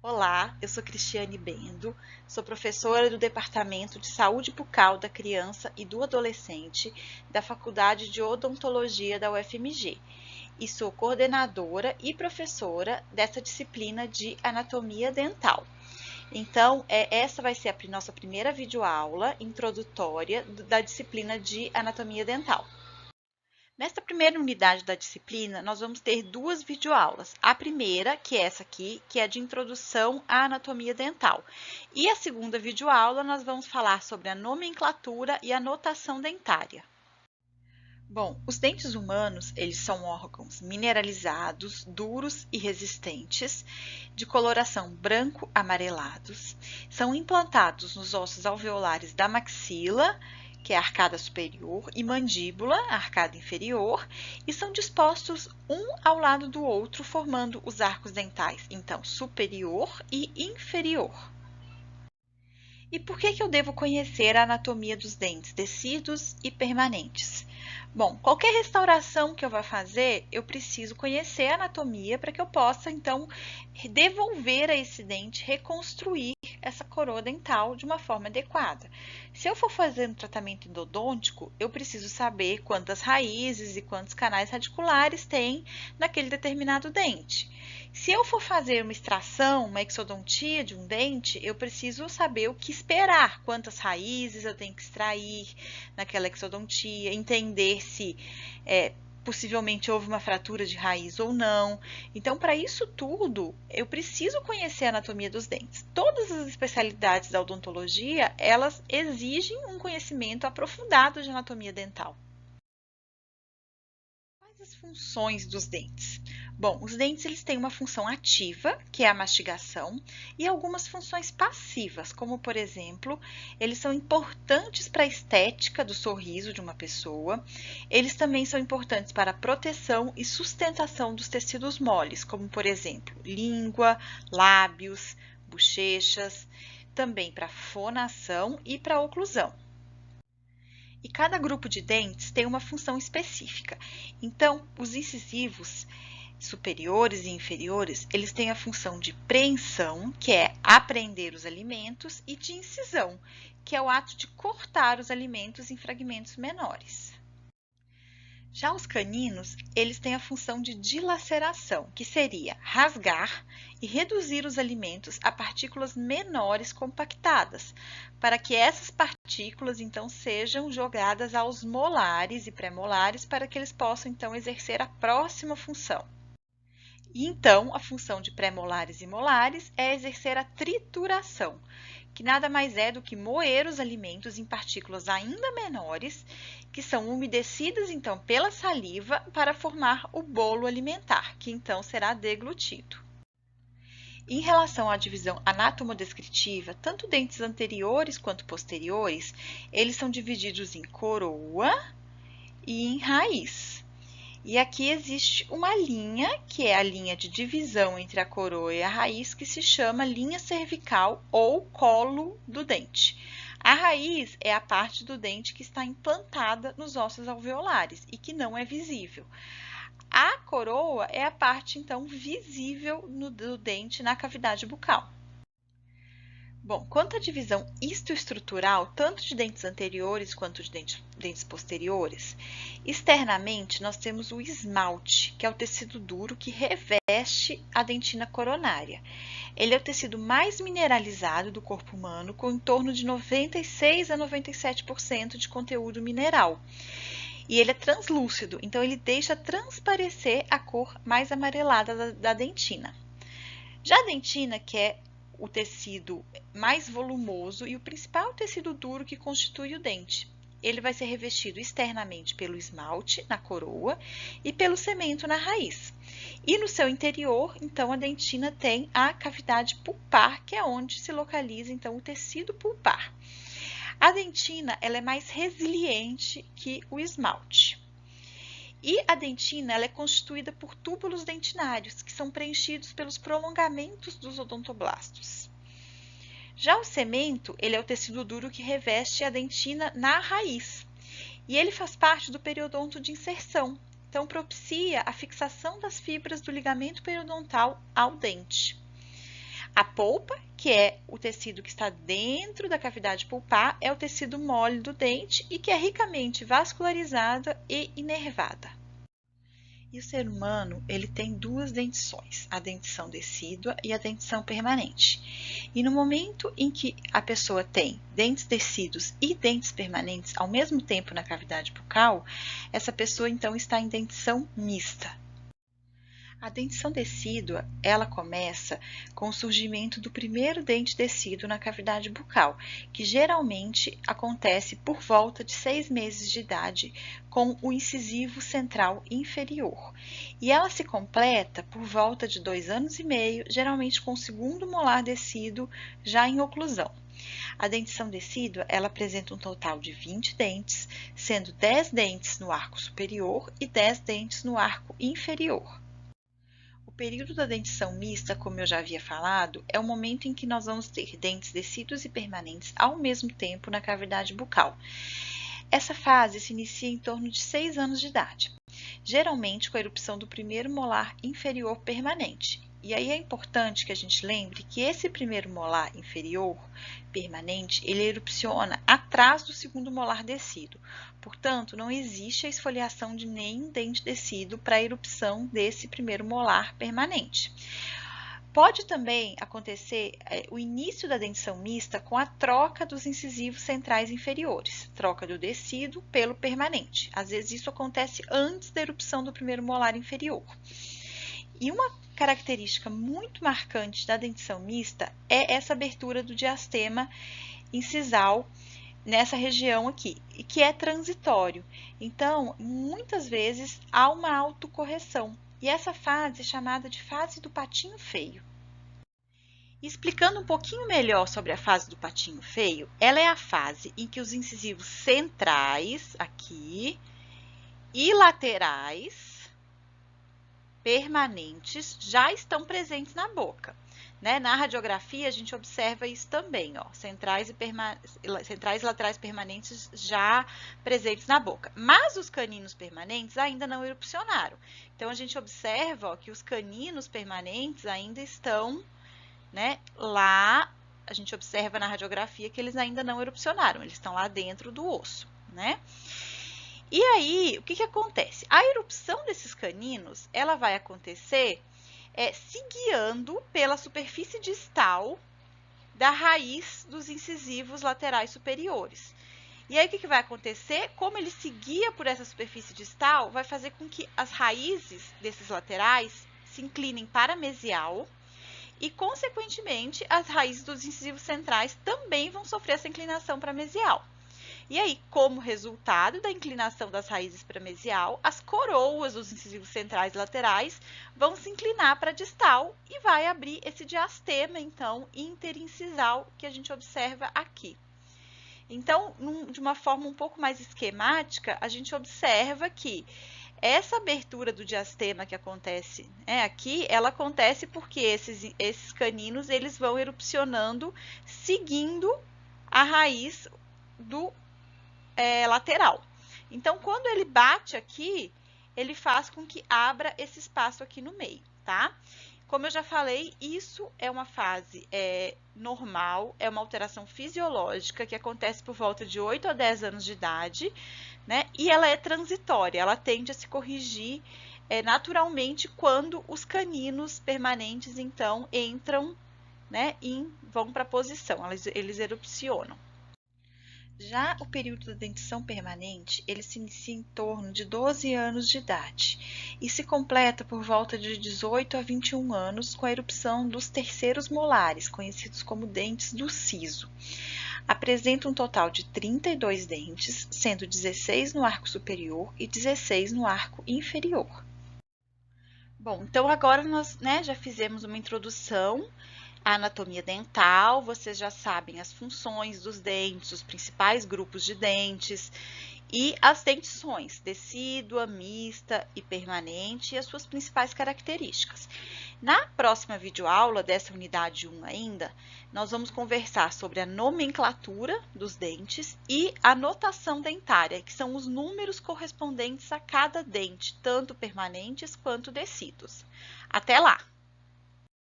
Olá, eu sou Cristiane Bendo, sou professora do Departamento de Saúde Bucal da Criança e do Adolescente da Faculdade de Odontologia da UFMG e sou coordenadora e professora dessa disciplina de Anatomia Dental. Então, essa vai ser a nossa primeira videoaula introdutória da disciplina de Anatomia Dental. Nesta primeira unidade da disciplina, nós vamos ter duas videoaulas. A primeira, que é essa aqui, que é de introdução à anatomia dental. E a segunda videoaula, nós vamos falar sobre a nomenclatura e a notação dentária. Bom, os dentes humanos, eles são órgãos mineralizados, duros e resistentes, de coloração branco-amarelados, são implantados nos ossos alveolares da maxila, que é a arcada superior, e mandíbula, a arcada inferior, e são dispostos um ao lado do outro, formando os arcos dentais, então, superior e inferior. E por que eu devo conhecer a anatomia dos dentes, tecidos e permanentes? Bom, qualquer restauração que eu vá fazer, eu preciso conhecer a anatomia para que eu possa, então, devolver a esse dente, reconstruir essa coroa dental de uma forma adequada. Se eu for fazer um tratamento endodôntico, eu preciso saber quantas raízes e quantos canais radiculares tem naquele determinado dente. Se eu for fazer uma extração, uma exodontia de um dente, eu preciso saber o que esperar, quantas raízes eu tenho que extrair naquela exodontia, entender se possivelmente houve uma fratura de raiz ou não. Então, para isso tudo, eu preciso conhecer a anatomia dos dentes. Todas as especialidades da odontologia, elas exigem um conhecimento aprofundado de anatomia dental. Quais as funções dos dentes? Bom, os dentes eles têm uma função ativa, que é a mastigação, e algumas funções passivas, como por exemplo, eles são importantes para a estética do sorriso de uma pessoa. Eles também são importantes para a proteção e sustentação dos tecidos moles, como por exemplo, língua, lábios, bochechas, também para fonação e para oclusão. E cada grupo de dentes tem uma função específica. Então, os incisivos superiores e inferiores, eles têm a função de preensão, que é apreender os alimentos, e de incisão, que é o ato de cortar os alimentos em fragmentos menores. Já os caninos, eles têm a função de dilaceração, que seria rasgar e reduzir os alimentos a partículas menores compactadas, para que essas partículas, então, sejam jogadas aos molares e pré-molares, para que eles possam, então, exercer a próxima função. E, então, a função de pré-molares e molares é exercer a trituração, que nada mais é do que moer os alimentos em partículas ainda menores, que são umedecidas, então, pela saliva para formar o bolo alimentar, que, então, será deglutido. Em relação à divisão anatomodescritiva, tanto dentes anteriores quanto posteriores, eles são divididos em coroa e em raiz. E aqui existe uma linha, que é a linha de divisão entre a coroa e a raiz, que se chama linha cervical ou colo do dente. A raiz é a parte do dente que está implantada nos ossos alveolares e que não é visível. A coroa é a parte, então, visível do dente na cavidade bucal. Bom, quanto à divisão histoestrutural, tanto de dentes anteriores quanto de dentes posteriores, externamente nós temos o esmalte, que é o tecido duro que reveste a dentina coronária. Ele é o tecido mais mineralizado do corpo humano, com em torno de 96 a 97% de conteúdo mineral. E ele é translúcido, então ele deixa transparecer a cor mais amarelada da dentina. Já a dentina, que é o tecido mais volumoso e o principal tecido duro que constitui o dente. Ele vai ser revestido externamente pelo esmalte na coroa e pelo cemento na raiz. E no seu interior, então, a dentina tem a cavidade pulpar, que é onde se localiza, então, o tecido pulpar. A dentina, ela é mais resiliente que o esmalte. E a dentina ela é constituída por túbulos dentinários, que são preenchidos pelos prolongamentos dos odontoblastos. Já o cemento, ele é o tecido duro que reveste a dentina na raiz. E ele faz parte do periodonto de inserção, então propicia a fixação das fibras do ligamento periodontal ao dente. A polpa, que é o tecido que está dentro da cavidade pulpar, é o tecido mole do dente e que é ricamente vascularizada e inervada. E o ser humano, ele tem duas dentições, a dentição decídua e a dentição permanente. E no momento em que a pessoa tem dentes decíduos e dentes permanentes ao mesmo tempo na cavidade bucal, essa pessoa então está em dentição mista. A dentição decídua, ela começa com o surgimento do primeiro dente decíduo na cavidade bucal, que geralmente acontece por volta de 6 meses de idade, com o incisivo central inferior. E ela se completa por volta de 2 anos e meio, geralmente com o segundo molar decíduo já em oclusão. A dentição decídua, ela apresenta um total de 20 dentes, sendo 10 dentes no arco superior e 10 dentes no arco inferior. O período da dentição mista, como eu já havia falado, é o momento em que nós vamos ter dentes decíduos e permanentes ao mesmo tempo na cavidade bucal. Essa fase se inicia em torno de 6 anos de idade, geralmente com a erupção do primeiro molar inferior permanente. E aí é importante que a gente lembre que esse primeiro molar inferior permanente, ele erupciona atrás do segundo molar decíduo. Portanto, não existe a esfoliação de nenhum dente decíduo para a erupção desse primeiro molar permanente. Pode também acontecer o início da dentição mista com a troca dos incisivos centrais inferiores, troca do decíduo pelo permanente. Às vezes isso acontece antes da erupção do primeiro molar inferior. E uma característica muito marcante da dentição mista é essa abertura do diastema incisal nessa região aqui, que é transitório. Então, muitas vezes há uma autocorreção, e essa fase é chamada de fase do patinho feio. Explicando um pouquinho melhor sobre a fase do patinho feio, ela é a fase em que os incisivos centrais, aqui, e laterais, permanentes, já estão presentes na boca. Né? Na radiografia, a gente observa isso também, ó, centrais e laterais permanentes já presentes na boca. Mas os caninos permanentes ainda não erupcionaram. Então, a gente observa ó, que os caninos permanentes ainda estão, né, lá, a gente observa na radiografia que eles ainda não erupcionaram, eles estão lá dentro do osso, né? E aí, o que acontece? A erupção desses caninos, ela vai acontecer se guiando pela superfície distal da raiz dos incisivos laterais superiores. E aí, o que vai acontecer? Como ele se guia por essa superfície distal, vai fazer com que as raízes desses laterais se inclinem para mesial e, consequentemente, as raízes dos incisivos centrais também vão sofrer essa inclinação para mesial. E aí, como resultado da inclinação das raízes para mesial, as coroas dos incisivos centrais e laterais vão se inclinar para distal e vai abrir esse diastema, então, interincisal que a gente observa aqui. Então, de uma forma um pouco mais esquemática, a gente observa que essa abertura do diastema que acontece aqui, ela acontece porque esses caninos eles vão erupcionando seguindo a raiz do lateral. Então, quando ele bate aqui, ele faz com que abra esse espaço aqui no meio, tá? Como eu já falei, isso é uma fase normal, é uma alteração fisiológica que acontece por volta de 8 a 10 anos de idade, né? E ela é transitória, ela tende a se corrigir naturalmente quando os caninos permanentes, então, entram, né, e vão para a posição, eles erupcionam. Já o período da dentição permanente, ele se inicia em torno de 12 anos de idade e se completa por volta de 18 a 21 anos com a erupção dos terceiros molares, conhecidos como dentes do siso. Apresenta um total de 32 dentes, sendo 16 no arco superior e 16 no arco inferior. Bom, então agora nós já fizemos uma introdução à anatomia dental, vocês já sabem as funções dos dentes, os principais grupos de dentes e as dentições, decídua, mista e permanente e as suas principais características. Na próxima videoaula dessa unidade 1 ainda, nós vamos conversar sobre a nomenclatura dos dentes e a notação dentária, que são os números correspondentes a cada dente, tanto permanentes quanto decíduos. Até lá!